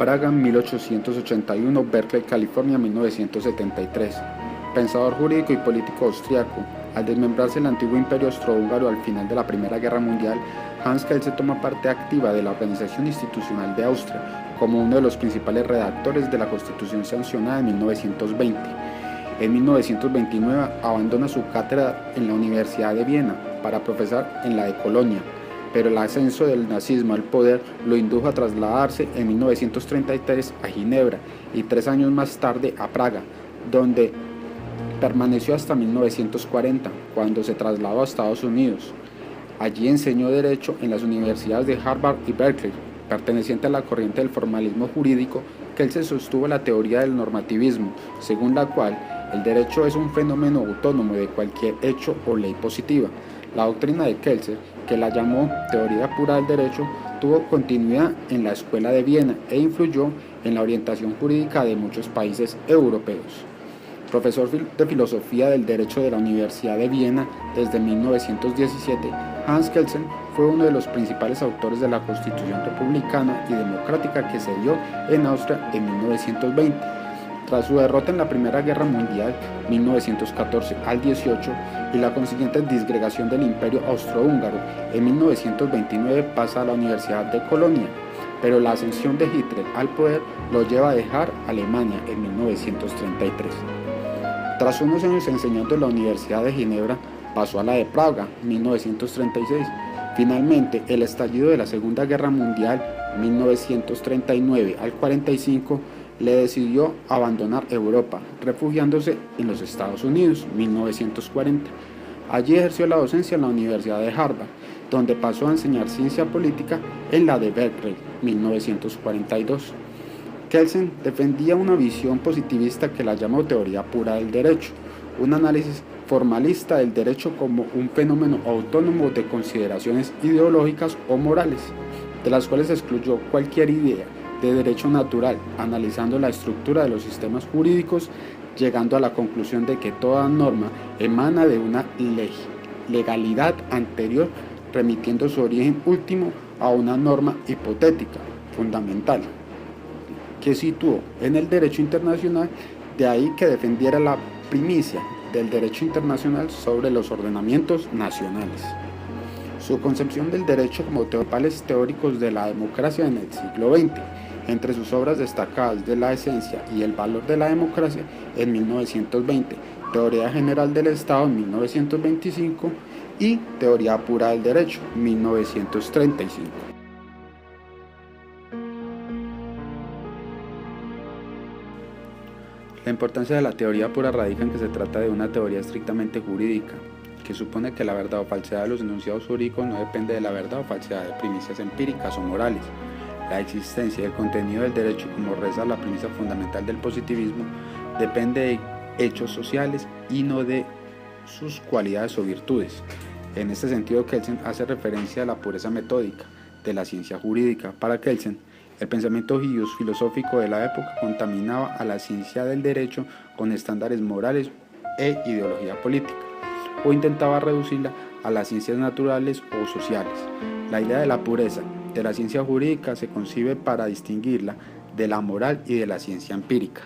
Praga 1881, Berkeley, California 1973. Pensador jurídico y político austriaco. Al desmembrarse el antiguo imperio austrohúngaro al final de la Primera Guerra Mundial, Hans Kelsen toma parte activa de la organización institucional de Austria, como uno de los principales redactores de la Constitución sancionada en 1920. En 1929 abandona su cátedra en la Universidad de Viena para profesar en la de Colonia, pero el ascenso del nazismo al poder lo indujo a trasladarse en 1933 a Ginebra y 3 años más tarde a Praga, donde permaneció hasta 1940, cuando se trasladó a Estados Unidos. Allí enseñó Derecho en las universidades de Harvard y Berkeley. Perteneciente a la corriente del formalismo jurídico, Kelsen sostuvo la teoría del normativismo, según la cual el derecho es un fenómeno autónomo de cualquier hecho o ley positiva. La doctrina de Kelsen, que la llamó teoría pura del derecho, tuvo continuidad en la Escuela de Viena e influyó en la orientación jurídica de muchos países europeos. Profesor de Filosofía del Derecho de la Universidad de Viena desde 1917, Hans Kelsen fue uno de los principales autores de la Constitución republicana y democrática que se dio en Austria en 1920. Tras su derrota en la Primera Guerra Mundial, 1914 al 18, y la consiguiente disgregación del Imperio Austrohúngaro, en 1929 pasa a la Universidad de Colonia, pero la ascensión de Hitler al poder lo lleva a dejar Alemania en 1933. Tras unos años enseñando en la Universidad de Ginebra, pasó a la de Praga, 1936. Finalmente, el estallido de la Segunda Guerra Mundial, 1939 al 45, le decidió abandonar Europa, refugiándose en los Estados Unidos, 1940. Allí ejerció la docencia en la Universidad de Harvard, donde pasó a enseñar ciencia política en la de Berkeley, 1942. Kelsen defendía una visión positivista que la llamó teoría pura del derecho, un análisis formalista del derecho como un fenómeno autónomo de consideraciones ideológicas o morales, de las cuales excluyó cualquier idea de derecho natural, analizando la estructura de los sistemas jurídicos, llegando a la conclusión de que toda norma emana de una legalidad anterior, remitiendo su origen último a una norma hipotética, fundamental, que situó en el derecho internacional, de ahí que defendiera la primicia del derecho internacional sobre los ordenamientos nacionales. Su concepción del derecho como principales teóricos de la democracia en el siglo XX, entre sus obras destacadas de La esencia y el valor de la democracia en 1920, Teoría general del Estado en 1925 y Teoría pura del derecho, 1935. La importancia de la teoría pura radica en que se trata de una teoría estrictamente jurídica, que supone que la verdad o falsedad de los enunciados jurídicos no depende de la verdad o falsedad de primicias empíricas o morales. La existencia y el contenido del derecho, como reza la premisa fundamental del positivismo, depende de hechos sociales y no de sus cualidades o virtudes. En este sentido, Kelsen hace referencia a la pureza metódica de la ciencia jurídica. Para Kelsen, el pensamiento filosófico de la época contaminaba a la ciencia del derecho con estándares morales e ideología política, o intentaba reducirla a las ciencias naturales o sociales. La idea de la pureza de la ciencia jurídica se concibe para distinguirla de la moral y de la ciencia empírica.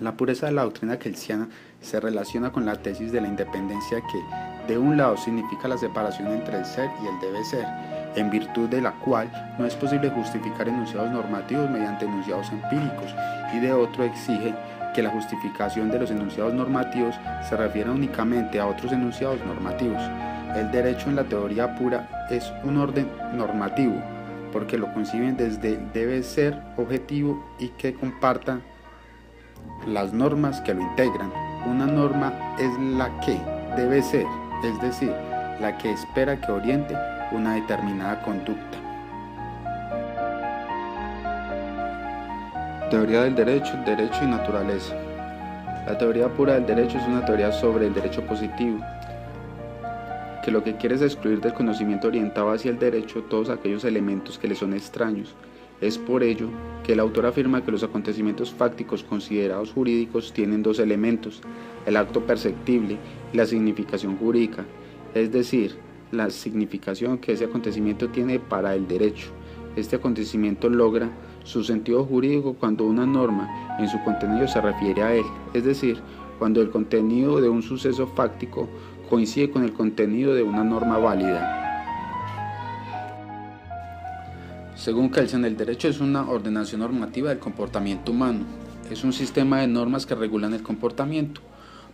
La pureza de la doctrina kelsiana se relaciona con la tesis de la independencia que, de un lado, significa la separación entre el ser y el debe ser, en virtud de la cual no es posible justificar enunciados normativos mediante enunciados empíricos, y de otro exige que la justificación de los enunciados normativos se refiera únicamente a otros enunciados normativos. El derecho en la teoría pura es un orden normativo, porque lo conciben desde el debe ser objetivo y que compartan las normas que lo integran. Una norma es la que debe ser, es decir, la que espera que oriente una determinada conducta. Teoría del derecho, derecho y naturaleza. La teoría pura del derecho es una teoría sobre el derecho positivo, que lo que quiere es excluir del conocimiento orientado hacia el derecho todos aquellos elementos que le son extraños. Es por ello que el autor afirma que los acontecimientos fácticos considerados jurídicos tienen dos elementos, el acto perceptible y la significación jurídica, es decir, la significación que ese acontecimiento tiene para el derecho. Este acontecimiento logra su sentido jurídico cuando una norma en su contenido se refiere a él, es decir, cuando el contenido de un suceso fáctico coincide con el contenido de una norma válida. Según Kelsen, el derecho es una ordenación normativa del comportamiento humano, es un sistema de normas que regulan el comportamiento.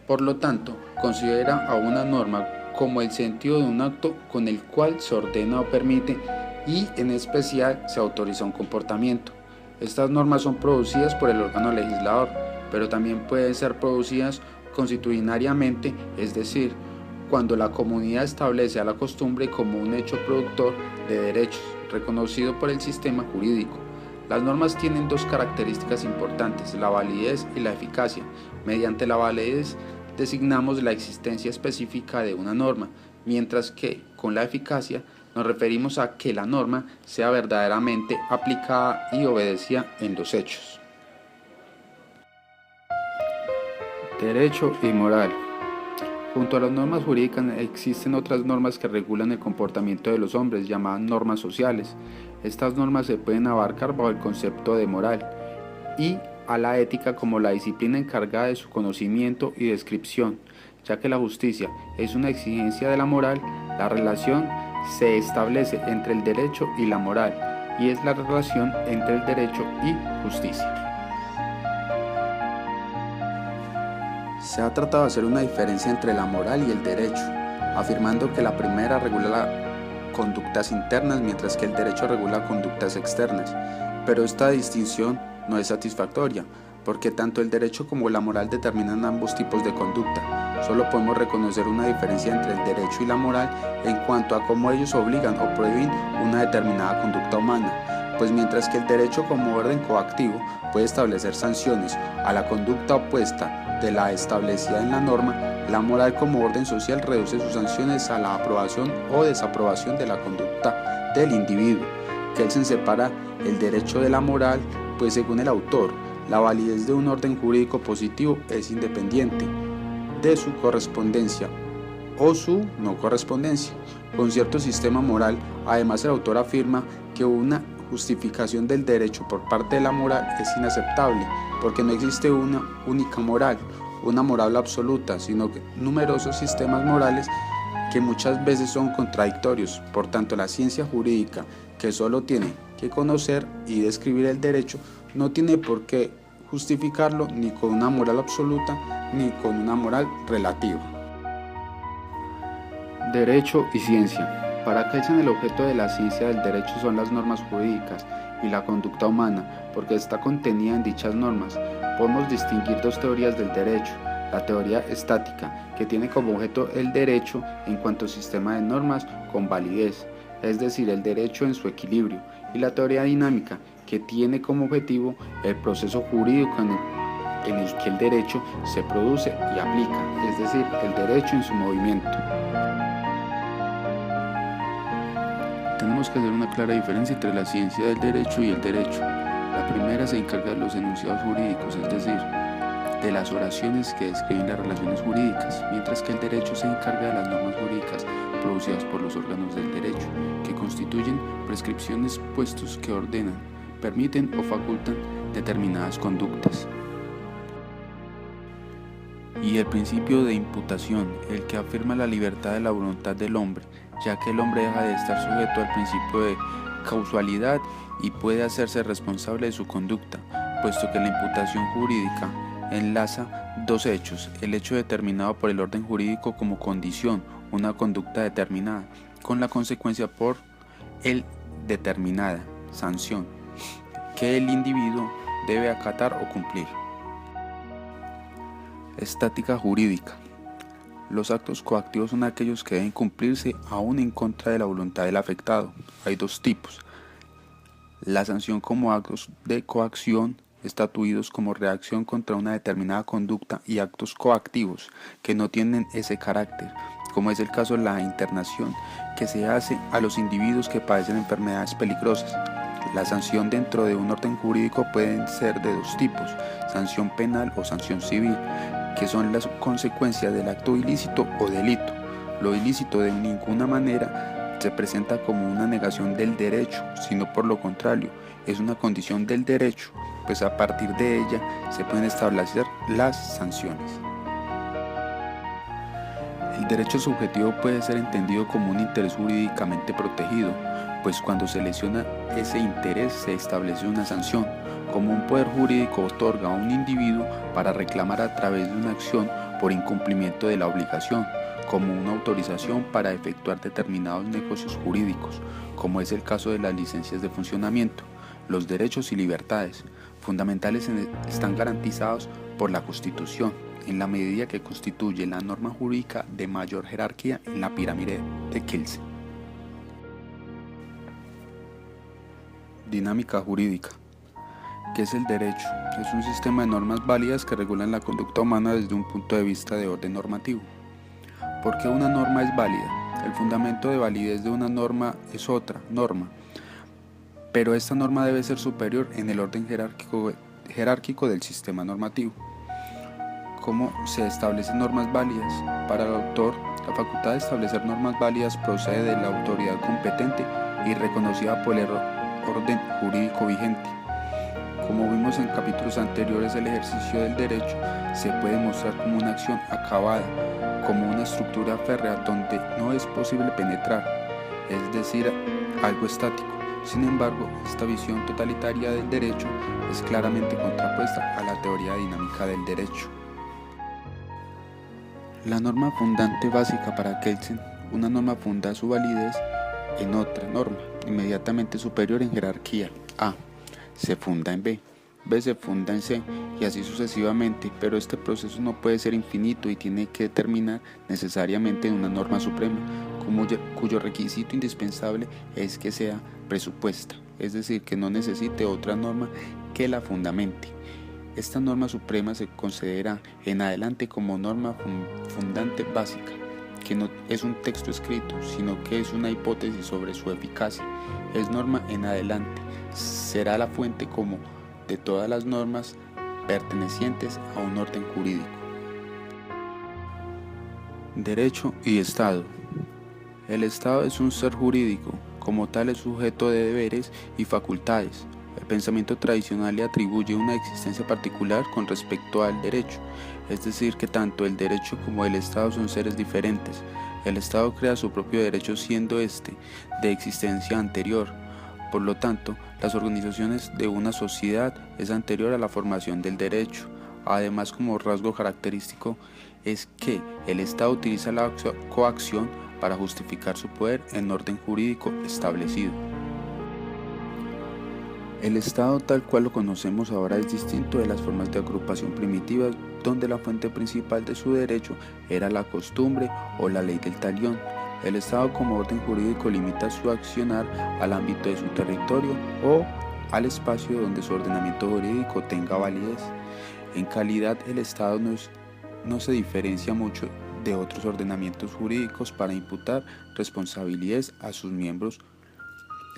Por lo tanto, considera a una norma como el sentido de un acto con el cual se ordena o permite y, en especial, se autoriza un comportamiento. Estas normas son producidas por el órgano legislador, pero también pueden ser producidas constitucionariamente, es decir, cuando la comunidad establece a la costumbre como un hecho productor de derechos, reconocido por el sistema jurídico. Las normas tienen dos características importantes, la validez y la eficacia. Mediante la validez designamos la existencia específica de una norma, mientras que con la eficacia nos referimos a que la norma sea verdaderamente aplicada y obedecida en los hechos. Derecho y moral. Junto a las normas jurídicas existen otras normas que regulan el comportamiento de los hombres, llamadas normas sociales. Estas normas se pueden abarcar bajo el concepto de moral y a la ética como la disciplina encargada de su conocimiento y descripción. Ya que la justicia es una exigencia de la moral, la relación se establece entre el derecho y la moral, y es la relación entre el derecho y justicia. Se ha tratado de hacer una diferencia entre la moral y el derecho, afirmando que la primera regula conductas internas mientras que el derecho regula conductas externas, pero esta distinción no es satisfactoria, porque tanto el derecho como la moral determinan ambos tipos de conducta. Solo podemos reconocer una diferencia entre el derecho y la moral en cuanto a cómo ellos obligan o prohíben una determinada conducta humana, pues mientras que el derecho como orden coactivo puede establecer sanciones a la conducta opuesta de la establecida en la norma, la moral como orden social reduce sus sanciones a la aprobación o desaprobación de la conducta del individuo. Kelsen separa el derecho de la moral, pues según el autor, la validez de un orden jurídico positivo es independiente de su correspondencia o su no correspondencia con cierto sistema moral. Además, el autor afirma que una justificación del derecho por parte de la moral es inaceptable, porque no existe una única moral, una moral absoluta, sino que numerosos sistemas morales que muchas veces son contradictorios. Por tanto, la ciencia jurídica, que solo tiene que conocer y describir el derecho, no tiene por qué justificarlo ni con una moral absoluta ni con una moral relativa. Derecho y ciencia. Para Kelsen, el objeto de la ciencia del derecho son las normas jurídicas y la conducta humana, porque está contenida en dichas normas. Podemos distinguir dos teorías del derecho: la teoría estática, que tiene como objeto el derecho en cuanto sistema de normas con validez, es decir, el derecho en su equilibrio, y la teoría dinámica, que tiene como objetivo el proceso jurídico en el que el derecho se produce y aplica, es decir, el derecho en su movimiento. Tenemos que hacer una clara diferencia entre la ciencia del derecho y el derecho. La primera se encarga de los enunciados jurídicos, es decir, de las oraciones que describen las relaciones jurídicas, mientras que el derecho se encarga de las normas jurídicas producidas por los órganos del derecho, que constituyen prescripciones, puestos que ordenan, permiten o facultan determinadas conductas. Y el principio de imputación, el que afirma la libertad de la voluntad del hombre, ya que el hombre deja de estar sujeto al principio de causalidad y puede hacerse responsable de su conducta, puesto que la imputación jurídica enlaza dos hechos: el hecho determinado por el orden jurídico como condición, una conducta determinada, con la consecuencia por el determinada, sanción, que el individuo debe acatar o cumplir. Estática jurídica. Los actos coactivos son aquellos que deben cumplirse aún en contra de la voluntad del afectado. Hay dos tipos: la sanción como actos de coacción, estatuidos como reacción contra una determinada conducta, y actos coactivos que no tienen ese carácter, como es el caso de la internación que se hace a los individuos que padecen enfermedades peligrosas. La sanción dentro de un orden jurídico pueden ser de dos tipos: sanción penal o sanción civil, que son las consecuencias del acto ilícito o delito. Lo ilícito de ninguna manera se presenta como una negación del derecho, sino por lo contrario, es una condición del derecho, pues a partir de ella se pueden establecer las sanciones. El derecho subjetivo puede ser entendido como un interés jurídicamente protegido, pues cuando se lesiona ese interés se establece una sanción, como un poder jurídico otorga a un individuo para reclamar a través de una acción por incumplimiento de la obligación, como una autorización para efectuar determinados negocios jurídicos, como es el caso de las licencias de funcionamiento. Los derechos y libertades fundamentales están garantizados por la Constitución, en la medida que constituye la norma jurídica de mayor jerarquía en la pirámide de Kelsen. Dinámica jurídica. ¿Qué es el derecho? Es un sistema de normas válidas que regulan la conducta humana desde un punto de vista de orden normativo. ¿Por qué una norma es válida? El fundamento de validez de una norma es otra norma, pero esta norma debe ser superior en el orden jerárquico del sistema normativo. ¿Cómo se establecen normas válidas? Para el autor, la facultad de establecer normas válidas procede de la autoridad competente y reconocida por el orden jurídico vigente. Como vimos en capítulos anteriores, el ejercicio del derecho se puede mostrar como una acción acabada, como una estructura férrea donde no es posible penetrar, es decir, algo estático. Sin embargo, esta visión totalitaria del derecho es claramente contrapuesta a la teoría dinámica del derecho. La norma fundante básica para Kelsen, una norma funda su validez en otra norma, inmediatamente superior en jerarquía. A se funda en B, B se funda en C, y así sucesivamente, pero este proceso no puede ser infinito y tiene que terminar necesariamente en una norma suprema, cuyo requisito indispensable es que sea presupuesta, es decir, que no necesite otra norma que la fundamente. Esta norma suprema se considera en adelante como norma fundante básica, que no es un texto escrito, sino que es una hipótesis sobre su eficacia. Es norma en adelante, será la fuente como de todas las normas pertenecientes a un orden jurídico. Derecho y Estado. El Estado es un ser jurídico, como tal es sujeto de deberes y facultades. El pensamiento tradicional le atribuye una existencia particular con respecto al derecho, es decir, que tanto el derecho como el Estado son seres diferentes. El Estado crea su propio derecho siendo este de existencia anterior. Por lo tanto, las organizaciones de una sociedad es anterior a la formación del derecho. Además, como rasgo característico es que el Estado utiliza la coacción para justificar su poder en orden jurídico establecido. El Estado tal cual lo conocemos ahora es distinto de las formas de agrupación primitivas, donde la fuente principal de su derecho era la costumbre o la ley del talión. El Estado como orden jurídico limita su accionar al ámbito de su territorio o al espacio donde su ordenamiento jurídico tenga validez. En calidad, el Estado no se diferencia mucho de otros ordenamientos jurídicos para imputar responsabilidades a sus miembros.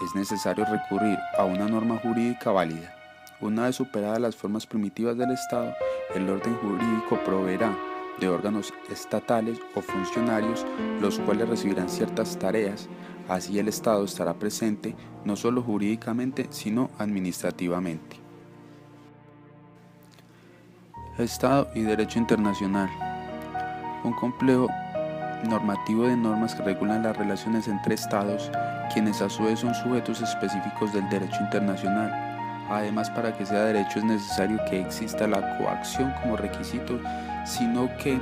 Es necesario recurrir a una norma jurídica válida. Una vez superadas las formas primitivas del Estado, el orden jurídico proveerá de órganos estatales o funcionarios, los cuales recibirán ciertas tareas. Así el Estado estará presente no solo jurídicamente, sino administrativamente. Estado y derecho internacional. Un complejo normativo de normas que regulan las relaciones entre Estados, quienes a su vez son sujetos específicos del derecho internacional. Además, para que sea derecho es necesario que exista la coacción como requisito, sino que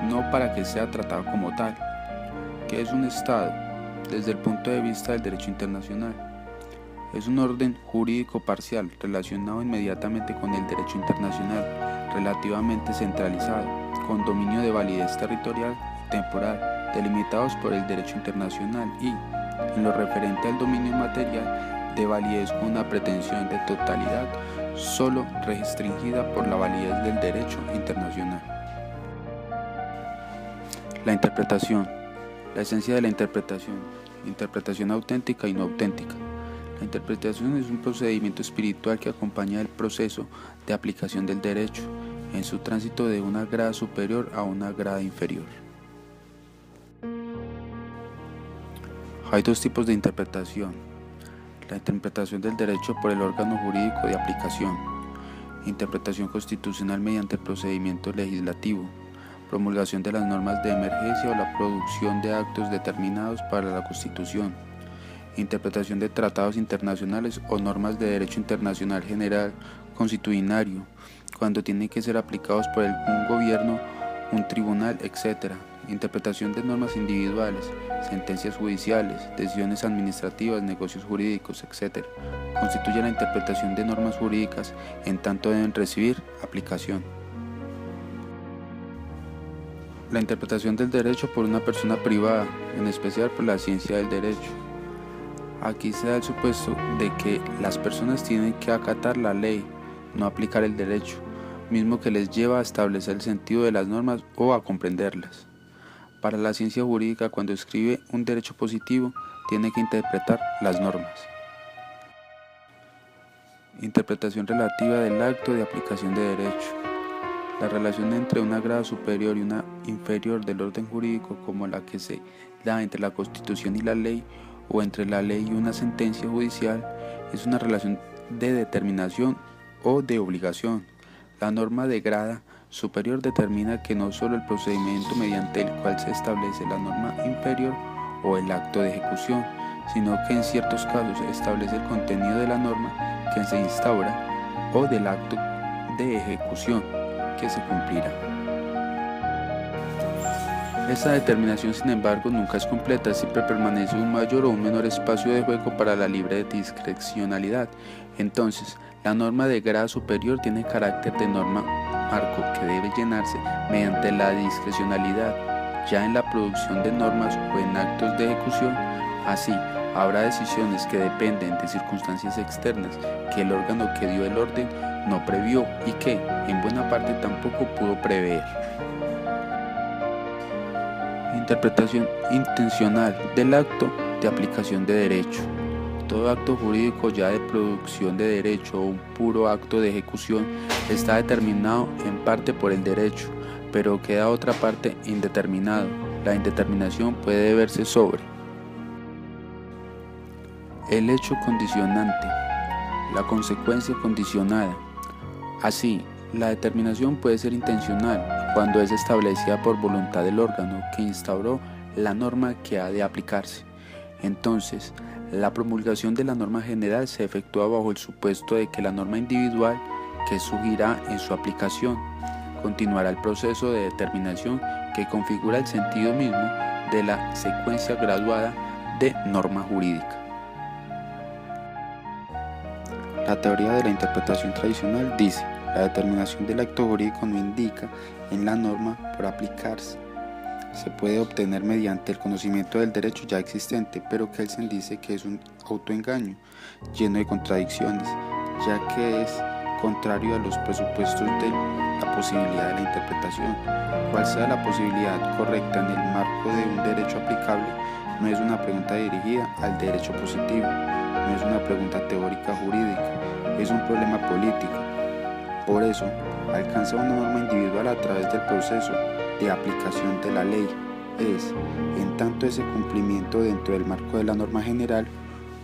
no para que sea tratado como tal. ¿Qué es un Estado? Desde el punto de vista del derecho internacional, es un orden jurídico parcial relacionado inmediatamente con el derecho internacional, relativamente centralizado, con dominio de validez territorial y temporal, delimitados por el derecho internacional y, en lo referente al dominio material, de validez con una pretensión de totalidad solo restringida por la validez del derecho internacional. La interpretación. La esencia de la interpretación auténtica y no auténtica. La interpretación es un procedimiento espiritual que acompaña el proceso de aplicación del derecho en su tránsito de una grada superior a una grada inferior. Hay dos tipos de interpretación: La interpretación del derecho por el órgano jurídico de aplicación. Interpretación constitucional mediante el procedimiento legislativo. Promulgación de las normas de emergencia o la producción de actos determinados para la Constitución. Interpretación de tratados internacionales o normas de derecho internacional general consuetudinario, cuando tienen que ser aplicados por un gobierno, un tribunal, etc. Interpretación de normas individuales, sentencias judiciales, decisiones administrativas, negocios jurídicos, etc. Constituye la interpretación de normas jurídicas, en tanto deben recibir aplicación. La interpretación del derecho por una persona privada, en especial por la ciencia del derecho. Aquí se da el supuesto de que las personas tienen que acatar la ley, no aplicar el derecho, mismo que les lleva a establecer el sentido de las normas o a comprenderlas. Para la ciencia jurídica, cuando escribe un derecho positivo, tiene que interpretar las normas. Interpretación relativa del acto de aplicación de derecho. La relación entre una grado superior y una inferior del orden jurídico, como la que se da entre la Constitución y la ley, o entre la ley y una sentencia judicial, es una relación de determinación o de obligación. La norma de grado superior determina que no solo el procedimiento mediante el cual se establece la norma inferior o el acto de ejecución, sino que en ciertos casos se establece el contenido de la norma que se instaura o del acto de ejecución que se cumplirá. Esta determinación, sin embargo, nunca es completa, siempre permanece un mayor o un menor espacio de juego para la libre discrecionalidad. Entonces, la norma de grado superior tiene carácter de norma marco que debe llenarse mediante la discrecionalidad. Ya en la producción de normas o en actos de ejecución, así, habrá decisiones que dependen de circunstancias externas que el órgano que dio el orden no previó y que, en buena parte, tampoco pudo prever. Interpretación intencional del acto de aplicación de derecho. Todo acto jurídico ya de producción de derecho o un puro acto de ejecución está determinado en parte por el derecho, pero queda otra parte indeterminado. La indeterminación puede verse sobre el hecho condicionante, la consecuencia condicionada. Así, la determinación puede ser intencional cuando es establecida por voluntad del órgano que instauró la norma que ha de aplicarse. Entonces, la promulgación de la norma general se efectúa bajo el supuesto de que la norma individual que surgirá en su aplicación continuará el proceso de determinación que configura el sentido mismo de la secuencia graduada de norma jurídica. La teoría de la interpretación tradicional dice: la determinación del acto jurídico no indica en la norma por aplicarse. Se puede obtener mediante el conocimiento del derecho ya existente, pero Kelsen dice que es un autoengaño lleno de contradicciones, ya que es contrario a los presupuestos de la posibilidad de la interpretación. Cuál sea la posibilidad correcta en el marco de un derecho aplicable no es una pregunta dirigida al derecho positivo, no es una pregunta teórica jurídica, es un problema político. Por eso, alcanza una norma individual a través del proceso de aplicación de la ley. Es, en tanto ese cumplimiento dentro del marco de la norma general,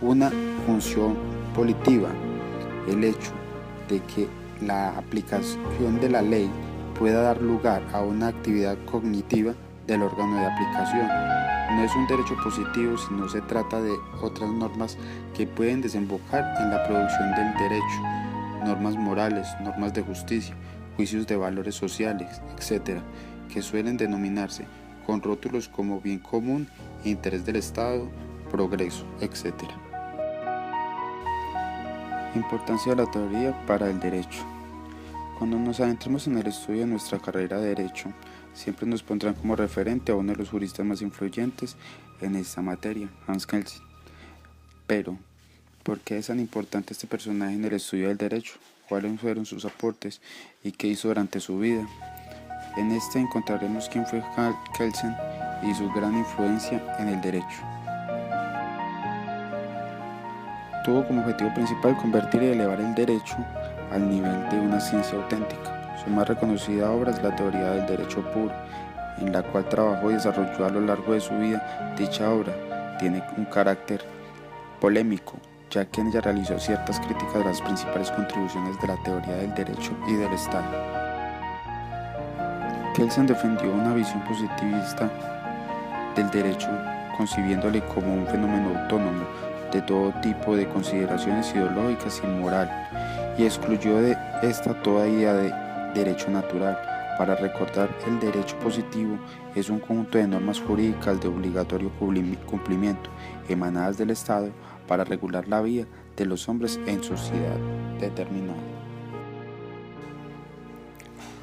una función volitiva. El hecho de que la aplicación de la ley pueda dar lugar a una actividad cognitiva del órgano de aplicación. No es un derecho positivo, sino se trata de otras normas que pueden desembocar en la producción del derecho, normas morales, normas de justicia, juicios de valores sociales, etc., que suelen denominarse con rótulos como bien común, interés del Estado, progreso, etc. Importancia de la teoría para el derecho. Cuando nos adentremos en el estudio de nuestra carrera de Derecho, siempre nos pondrán como referente a uno de los juristas más influyentes en esta materia, Hans Kelsen. Pero, ¿por qué es tan importante este personaje en el estudio del derecho? ¿Cuáles fueron sus aportes y qué hizo durante su vida? En este encontraremos quién fue Kelsen y su gran influencia en el derecho. Tuvo como objetivo principal convertir y elevar el derecho al nivel de una ciencia auténtica. Su más reconocida obra es la teoría del derecho puro, en la cual trabajó y desarrolló a lo largo de su vida. Dicha obra tiene un carácter polémico, ya que en ella realizó ciertas críticas a las principales contribuciones de la teoría del derecho y del Estado. Kelsen defendió una visión positivista del derecho, concibiéndole como un fenómeno autónomo de todo tipo de consideraciones ideológicas y moral, y excluyó de esta toda idea de derecho natural. Para recordar, el derecho positivo es un conjunto de normas jurídicas de obligatorio cumplimiento, emanadas del Estado para regular la vida de los hombres en sociedad determinada.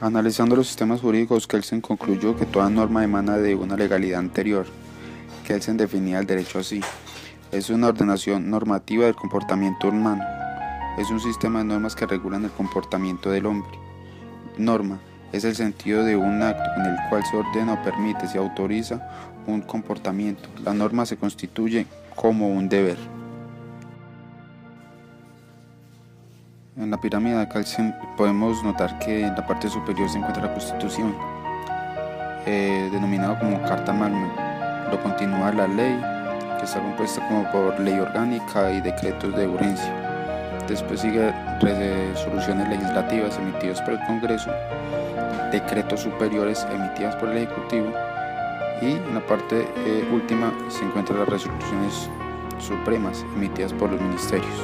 Analizando los sistemas jurídicos, Kelsen concluyó que toda norma emana de una legalidad anterior. Kelsen definía el derecho así: es una ordenación normativa del comportamiento humano. Es un sistema de normas que regulan el comportamiento del hombre. Norma es el sentido de un acto en el cual se ordena o permite, se autoriza un comportamiento. La norma se constituye como un deber. En la pirámide de Kelsen podemos notar que en la parte superior se encuentra la Constitución, denominado como Carta Magna. Lo continúa la ley, que está compuesta como por ley orgánica y decretos de urgencia. Después sigue resoluciones legislativas emitidas por el Congreso, decretos superiores emitidas por el Ejecutivo, y en la parte última se encuentran las resoluciones supremas emitidas por los ministerios.